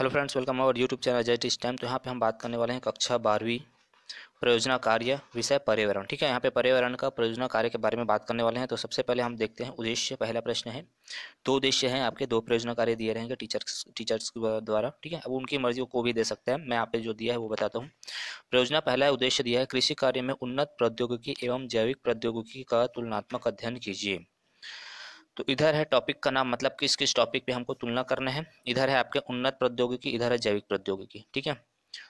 Hello friends, welcome और YouTube channel Ajay teach time. तो यहाँ पे हम बात करने वाले हैं कक्षा 12वीं परियोजना कार्य विषय पर्यावरण। ठीक है, यहाँ पे पर्यावरण का परियोजना कार्य के बारे में बात करने वाले हैं। तो सबसे पहले हम देखते हैं उद्देश्य। पहला प्रश्न है, दो उद्देश्य हैं आपके, दो परियोजना कार्य दिए रहेंगे टीचर्स द्वारा। ठीक है, अब उनकी मर्जी को भी दे सकते हैं, मैं यहाँ पे जो दिया है वो बताता हूँ। परियोजना पहला उद्देश्य दिया है, कृषि कार्य में उन्नत प्रौद्योगिकी एवं जैविक प्रौद्योगिकी का तुलनात्मक अध्ययन कीजिए। तो इधर है टॉपिक का नाम, मतलब किस किस टॉपिक पे हमको तुलना करना है। इधर है आपके उन्नत प्रौद्योगिकी, इधर है जैविक प्रौद्योगिकी। ठीक है,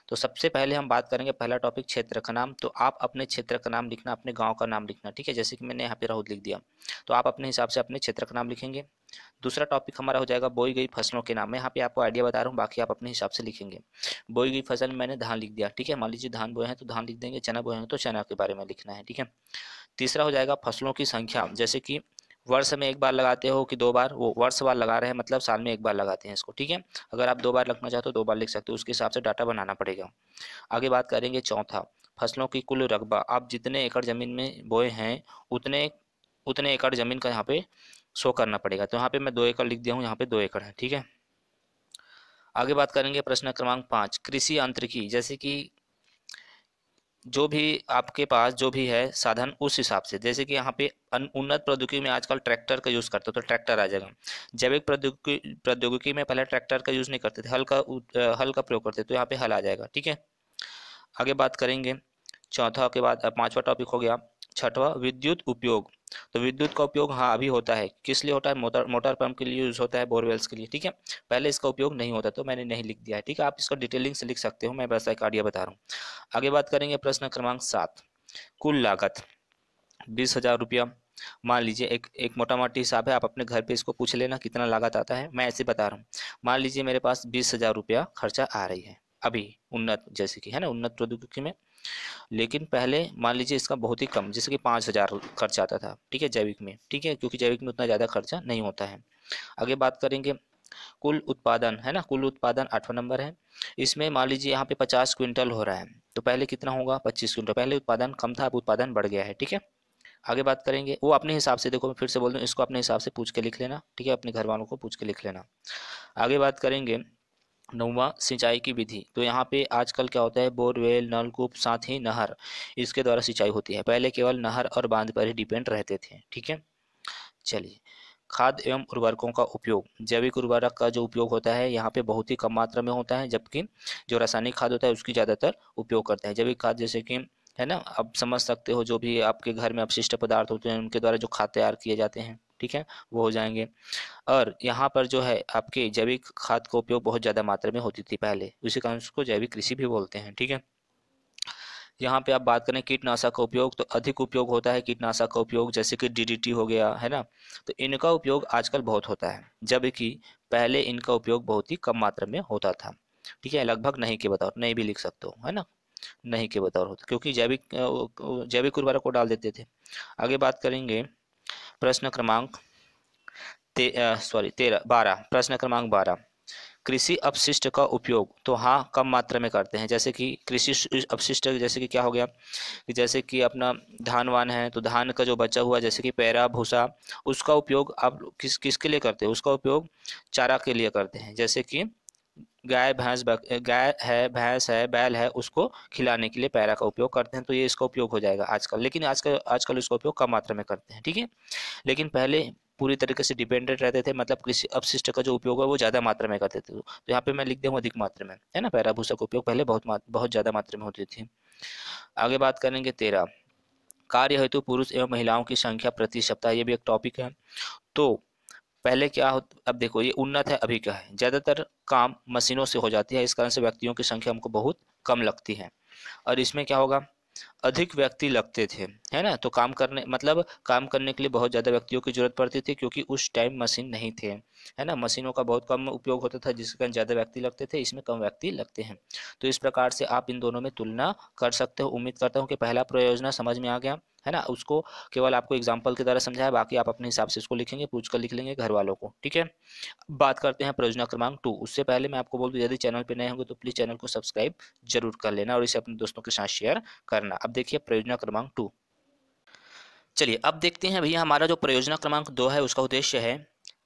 तो सबसे पहले हम बात करेंगे पहला टॉपिक क्षेत्र का नाम। तो आप अपने क्षेत्र का नाम लिखना, अपने गांव का नाम लिखना। ठीक है, जैसे कि मैंने यहाँ पे राहुल लिख दिया, तो आप अपने हिसाब से अपने क्षेत्र का नाम लिखेंगे। दूसरा टॉपिक हमारा हो जाएगा बोई गई फसलों के नाम। मैं यहाँ पे आपको आइडिया बता रहा हूँ, बाकी आप अपने हिसाब से लिखेंगे। बोई गई फसल मैंने धान लिख दिया। ठीक है, मान लीजिए धान बोए हैं तो धान लिख देंगे, चना बोए हैं तो चना के बारे में लिखना है। ठीक है, तीसरा हो जाएगा फसलों की संख्या, जैसे कि वर्ष में एक बार लगाते हो कि दो बार, वो वर्ष बार लगा रहे हैं मतलब साल में एक बार लगाते हैं इसको। ठीक है, अगर आप दो बार लिखना चाहते हो दो बार लिख सकते हो, उसके हिसाब से डाटा बनाना पड़ेगा। आगे बात करेंगे चौथा, फसलों की कुल रकबा। आप जितने एकड़ जमीन में बोए हैं उतने उतने एकड़ जमीन का यहाँ पे शो करना पड़ेगा। तो यहाँ पे मैं 2 एकड़ लिख दिया हूँ, यहाँ पे 2 एकड़ है। ठीक है, आगे बात करेंगे प्रश्न क्रमांक 5, कृषि यांत्रिकी, जैसे कि जो भी आपके पास जो भी है साधन उस हिसाब से, जैसे कि यहाँ पे उन्नत प्रौद्योगिकी में आजकल ट्रैक्टर का यूज़ करते हो तो ट्रैक्टर आ जाएगा। जैविक प्रौद्योगिकी में पहले ट्रैक्टर का यूज़ नहीं करते थे, हल का प्रयोग करते थे, तो यहाँ पे हल आ जाएगा। ठीक है, आगे बात करेंगे चौथा के बाद पांचवा टॉपिक हो गया छठवा, विद्युत उपयोग। तो विद्युत का उपयोग हाँ अभी होता है, किस लिए होता है, मोटर मोटर पंप के लिए यूज होता है, बोरवेल्स के लिए। ठीक है, पहले इसका उपयोग नहीं होता तो मैंने नहीं लिख दिया है। ठीक है, आप इसको डिटेलिंग से लिख सकते हो, मैं बस एक आइडिया बता रहा हूँ। आगे बात करेंगे प्रश्न क्रमांक 7, कुल लागत 20,000 रुपया। मान लीजिए एक एक मोटा मोटी हिसाब है, आप अपने घर पे इसको पूछ लेना कितना लागत आता है, मैं ऐसे बता रहा हूँ। मान लीजिए मेरे पास 20,000 रुपया खर्चा आ रही है अभी, उन्नत जैसे कि है ना, उन्नत प्रौद्योगिकी में। लेकिन पहले मान लीजिए इसका बहुत ही कम, जैसे कि 5,000 खर्चा आता था। ठीक है, जैविक में। ठीक है, क्योंकि जैविक में उतना ज़्यादा खर्चा नहीं होता है। आगे बात करेंगे कुल उत्पादन, है ना, कुल उत्पादन 8वां नंबर है। इसमें मान लीजिए यहाँ पे 50 क्विंटल हो रहा है, तो पहले कितना होगा, 25 क्विंटल। पहले उत्पादन कम था, अब उत्पादन बढ़ गया है। ठीक है, आगे बात करेंगे, वो अपने हिसाब से, देखो मैं फिर से बोल दूँ, इसको अपने हिसाब से पूछ के लिख लेना। ठीक है, अपने घर वालों को पूछ के लिख लेना। आगे बात करेंगे 9वां, सिंचाई की विधि। तो यहाँ पे आजकल क्या होता है, बोरवेल, नलकूप, साथ ही नहर, इसके द्वारा सिंचाई होती है। पहले केवल नहर और बांध पर ही डिपेंड रहते थे। ठीक है, चलिए खाद एवं उर्वरकों का उपयोग। जैविक उर्वरक का जो उपयोग होता है यहाँ पे बहुत ही कम मात्रा में होता है, जबकि जो रासायनिक खाद होता है उसकी ज़्यादातर उपयोग करते हैं। जैविक खाद जैसे कि, है ना, आप समझ सकते हो, जो भी आपके घर में अपशिष्ट पदार्थ होते हैं उनके द्वारा जो खाद तैयार किए जाते हैं। ठीक है, वो हो जाएंगे। और यहाँ पर जो है आपके जैविक खाद का उपयोग बहुत ज़्यादा मात्रा में होती थी पहले, उसी कारण उसको जैविक कृषि भी बोलते हैं। ठीक है, यहाँ पे आप बात करें कीटनाशक का उपयोग, तो अधिक उपयोग होता है कीटनाशक का उपयोग, जैसे कि डीडीटी हो गया, है ना। तो इनका उपयोग आजकल बहुत होता है, जबकि पहले इनका उपयोग बहुत ही कम मात्रा में होता था। ठीक है, लगभग नहीं के बतौर, नहीं भी लिख सकते हो, है ना, नहीं के बतौर होता, क्योंकि जैविक उर्वरक को डाल देते थे। आगे बात करेंगे प्रश्न क्रमांक 12, प्रश्न क्रमांक 12, कृषि अपशिष्ट का उपयोग। तो हाँ कम मात्रा में करते हैं, जैसे कि कृषि अपशिष्ट जैसे कि क्या हो गया, कि जैसे कि अपना धान वान है तो धान का जो बचा हुआ, जैसे कि पैरा भूसा, उसका उपयोग आप किसके लिए करते हैं, उसका उपयोग चारा के लिए करते हैं। जैसे कि गाय है, भैंस है, बैल है, उसको खिलाने के लिए पैरा का उपयोग करते हैं, तो ये इसका उपयोग हो जाएगा आजकल। लेकिन आजकल आजकल इसका उपयोग कम मात्रा में करते हैं। ठीक है, लेकिन पहले पूरी तरीके से डिपेंडेंट रहते थे, मतलब कृषि अपशिष्ट का जो उपयोग है वो ज़्यादा मात्रा में करते थे। तो यहाँ पे मैं लिख दिया हूँ अधिक मात्रा में, है ना, पैरा भूसा का उपयोग पहले बहुत ज़्यादा मात्रा में होती थी। आगे बात करेंगे 13, कार्य हेतु पुरुष एवं महिलाओं की संख्या प्रति सप्ताह, ये भी एक टॉपिक है। तो पहले क्या हो, अब देखो ये उन्नत है, अभी क्या है, ज़्यादातर काम मशीनों से हो जाती है, इस कारण से व्यक्तियों की संख्या हमको बहुत कम लगती है। और इसमें क्या होगा, अधिक व्यक्ति लगते थे, है ना, तो काम करने, मतलब काम करने के लिए बहुत ज़्यादा व्यक्तियों की जरूरत पड़ती थी, क्योंकि उस टाइम मशीन नहीं थे, है ना, मशीनों का बहुत कम उपयोग होता था, जिसके कारण ज़्यादा व्यक्ति लगते थे, इसमें कम व्यक्ति लगते हैं। तो इस प्रकार से आप इन दोनों में तुलना कर सकते हो। उम्मीद करता हूँ कि पहला प्रयोजना समझ में आ गया, है ना, उसको केवल आपको एग्जाम्पल की तरह समझाया, बाकी आप अपने हिसाब से इसको लिखेंगे, पूछ कर लिख लेंगे घर वालों को। ठीक है, बात करते हैं प्रयोजना क्रमांक 2। उससे पहले मैं आपको बोल दूं, यदि चैनल पे नए होंगे तो प्लीज़ चैनल को सब्सक्राइब जरूर कर लेना और इसे अपने दोस्तों के साथ शेयर करना। अब देखिए प्रयोजना क्रमांक 2। चलिए अब देखते हैं भैया, हमारा जो प्रयोजना क्रमांक 2 है उसका उद्देश्य है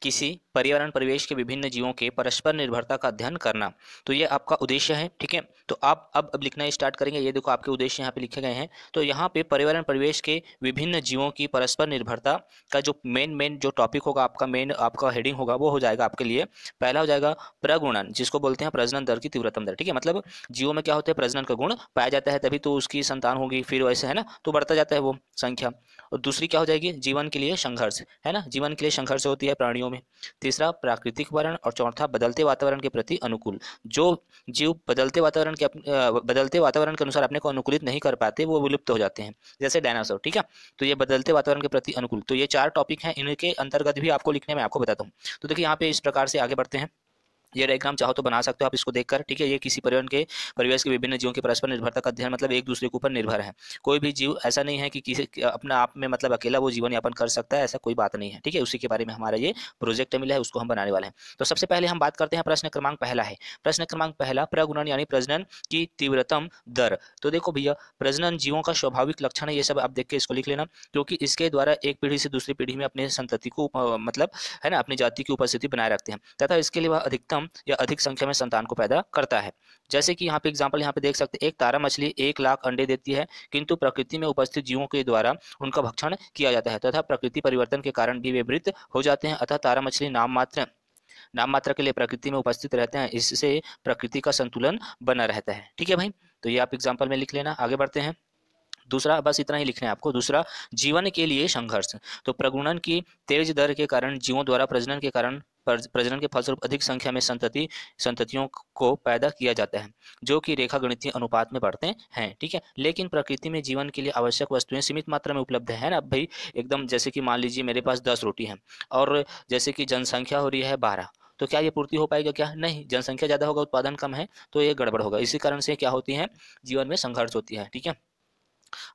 किसी पर्यावरण परिवेश के विभिन्न जीवों के परस्पर निर्भरता का अध्ययन करना। तो ये आपका उद्देश्य है, ठीक है। तो आप अब लिखना स्टार्ट करेंगे। ये देखो आपके उद्देश्य यहाँ पे लिखे गए हैं। तो यहाँ पे पर्यावरण परिवेश के विभिन्न जीवों की परस्पर निर्भरता का जो मेन जो टॉपिक होगा, आपका हेडिंग होगा, वो हो जाएगा आपके लिए। पहला हो जाएगा प्रगुणन, जिसको बोलते हैं प्रजनन दर की तीव्रतम दर, ठीक है। मतलब जीवों में क्या होता है, प्रजनन का गुण पाया जाता है, तभी तो उसकी संतान होगी, फिर वैसे है ना, तो बढ़ता जाता है वो संख्या। और दूसरी क्या हो जाएगी, जीवन के लिए संघर्ष, है ना, जीवन के लिए संघर्ष होती है प्राणियों में। तीसरा प्राकृतिक वर्ण, और चौथा बदलते वातावरण के प्रति अनुकूल। जो जीव बदलते वातावरण के अनुसार अपने को अनुकूलित नहीं कर पाते, वो विलुप्त हो जाते हैं, जैसे डायनासोर, ठीक है। तो ये बदलते वातावरण के प्रति अनुकूल, तो ये 4 टॉपिक हैं, इनके अंतर्गत भी आपको लिखने में आपको बताता हूँ। तो देखिए यहाँ पे इस प्रकार से आगे बढ़ते हैं। ये डायग्राम चाहो तो बना सकते हो आप इसको देखकर, ठीक है। ये किसी पर्यावरण के परिवेश के विभिन्न जीवों की परस्पर निर्भरता का अध्ययन, मतलब एक दूसरे के ऊपर निर्भर है। कोई भी जीव ऐसा नहीं है कि किसी अपना आप में मतलब अकेला वो जीवन यापन कर सकता है, ऐसा कोई बात नहीं है, ठीक है। उसी के बारे में हमारा ये प्रोजेक्ट मिला है, उसको हम बनाने वाले हैं। तो सबसे पहले हम बात करते हैं, प्रश्न क्रमांक पहला है। प्रश्न क्रमांक पहला, प्रगुणन यानी प्रजनन की तीव्रतम दर। तो देखो भैया, प्रजनन जीवों का स्वाभाविक लक्षण है, ये सब आप देख के इसको लिख लेना, क्योंकि इसके द्वारा एक पीढ़ी से दूसरी पीढ़ी में अपने संतति को मतलब है ना, अपनी जाति की उपस्थिति बनाए रखते हैं, तथा इसके लिए वह अधिकतम या अधिक संख्या में संतान को पैदा करता है। जैसे कि यहाँ पे एग्जांपल यहाँ पे देख सकते हैं, एक तारा मछली 1 लाख अंडे देती है, किंतु प्रकृति में उपस्थित जीवों के द्वारा उनका भक्षण किया जाता है, तथा प्रकृति परिवर्तन के कारण भी वे मृत हो जाते हैं। अतः तारा मछली नाम मात्र के लिए प्रकृति में उपस्थित रहते हैं, इससे प्रकृति का संतुलन बना रहता है, ठीक है भाई। तो ये आप एग्जाम्पल में लिख लेना। आगे बढ़ते हैं। दूसरा, बस इतना ही लिखना है आपको। दूसरा, जीवन के लिए संघर्ष। तो प्रगुणन की तेज दर के कारण जीवों द्वारा प्रजनन के कारण प्रजनन के फलस्वरूप अधिक संख्या में संततियों को पैदा किया जाता है, जो कि रेखा गणितीय अनुपात में बढ़ते हैं, ठीक है। लेकिन प्रकृति में जीवन के लिए आवश्यक वस्तुएं सीमित मात्रा में उपलब्ध है ना भाई, एकदम। जैसे कि मान लीजिए मेरे पास 10 रोटी है, और जैसे कि जनसंख्या हो रही है 12, तो क्या ये पूर्ति हो पाएगा? क्या नहीं, जनसंख्या ज़्यादा होगा, उत्पादन कम है, तो ये गड़बड़ होगा। इसी कारण से क्या होती है, जीवन में संघर्ष होती है, ठीक है।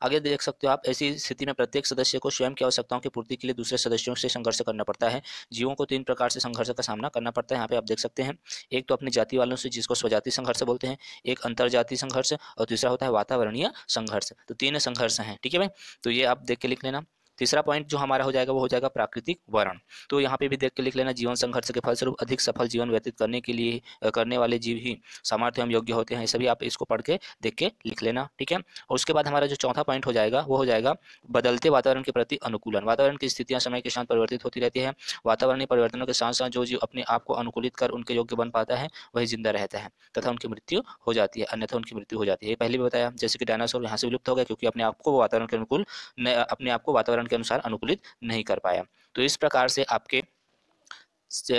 आगे देख सकते हो आप, ऐसी स्थिति में प्रत्येक सदस्य को स्वयं की आवश्यकताओं की पूर्ति के लिए दूसरे सदस्यों से संघर्ष करना पड़ता है। जीवों को 3 प्रकार से संघर्ष का सामना करना पड़ता है, यहाँ पे आप देख सकते हैं। एक तो अपनी जाति वालों से, जिसको स्वजाति संघर्ष बोलते हैं, एक अंतरजातीय संघर्ष, और तीसरा होता है वातावरणीय संघर्ष। तो 3 संघर्ष हैं, ठीक है भाई। तो ये आप देख के लिख लेना। तीसरा पॉइंट जो हमारा हो जाएगा, वो हो जाएगा प्राकृतिक वर्ण। तो यहाँ पे भी देख के लिख लेना, जीवन संघर्ष के फलस्वरूप अधिक सफल जीवन व्यतीत करने के लिए करने वाले जीव ही सामर्थ्य एवं योग्य होते हैं। सभी आप इसको पढ़ के देख के लिख लेना, ठीक है। और उसके बाद हमारा जो चौथा पॉइंट हो जाएगा, वो हो जाएगा बदलते वातावरण के प्रति अनुकूलन। वातावरण की स्थितियां समय के साथ परिवर्तित होती रहती है। वातावरणीय परिवर्तनों के साथ साथ जो जीव अपने आप को अनुकूलित कर उनके योग्य बन पाता है, वही जिंदा रहता है, तथा उनकी मृत्यु हो जाती है, अन्यथा उनकी मृत्यु हो जाती है। पहले भी बताया, जैसे कि डायनासोर यहाँ से विलुप्त हो गया, क्योंकि अपने आप को वातावरण के अनुकूल अपने आप को वातावरण के अनुसार अनुकूलित नहीं कर पाया। तो इस प्रकार से आपके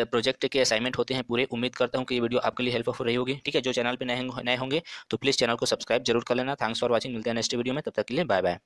प्रोजेक्ट के असाइनमेंट होते हैं पूरे। उम्मीद करता हूं कि ये वीडियो आपके लिए हेल्पफुल रही होगी, ठीक है। जो चैनल पे नए होंगे तो प्लीज़ चैनल को सब्सक्राइब जरूर कर लेना। Thanks for watching. मिलते हैं नेक्स्ट वीडियो में, तब तक के लिए बाय बाय।